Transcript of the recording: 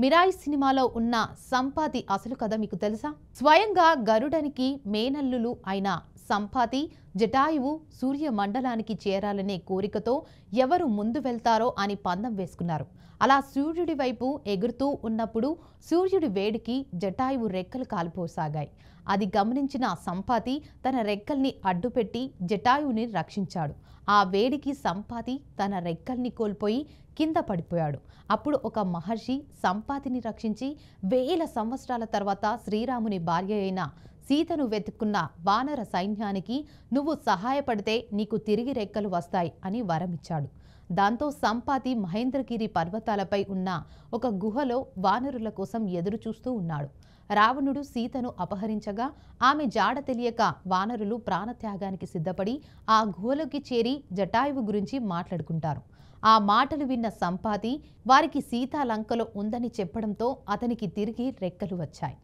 మిరాయి సినిమాలో ఉన్న సంపాతి అసలు కథ మీకు తెలుసా? స్వయంగా గరుడనికి మేనల్లులు అయిన సంపాతి జటాయువు సూర్య మండలానికి చేరాలనే కోరికతో ఎవరు ముందు వెళ్తారో అని పందెం వేసుకున్నారు. అలా సూర్యుడి వైపు ఎగురుతూ ఉన్నప్పుడు సూర్యుడి వేడికి జటాయువు రెక్కలు కాలిపోసాగాయి. అది గమనించిన సంపాతి తన రెక్కల్ని అడ్డుపెట్టి జటాయువుని రక్షించాడు. ఆ వేడికి సంపాతి తన రెక్కల్ని కోల్పోయి కింద పడిపోయాడు. అప్పుడు ఒక మహర్షి సంపాతిని రక్షించి 1000 సంవత్సరాల తర్వాత శ్రీరాముని భార్య అయిన సీతను వెతుక్కున్న వానర సైన్యానికి నువ్వు సహాయపడితే నీకు తిరిగి రెక్కలు వస్తాయి అని వరమిచ్చాడు. దాంతో సంపాతి మహేంద్రగిరి పర్వతాలపై ఉన్న ఒక గుహలో వానరుల కోసం ఎదురు చూస్తూ ఉన్నాడు. రావణుడు సీతను అపహరించగా ఆమె జాడ తెలియక వానరులు ప్రాణత్యాగానికి సిద్ధపడి ఆ గుహలోకి చేరి జటాయువు గురించి మాట్లాడుకుంటారు. ఆ మాటలు విన్న సంపాతి వారికి సీత లంకలో ఉందని చెప్పడంతో అతనికి తిరిగి రెక్కలు వచ్చాయి.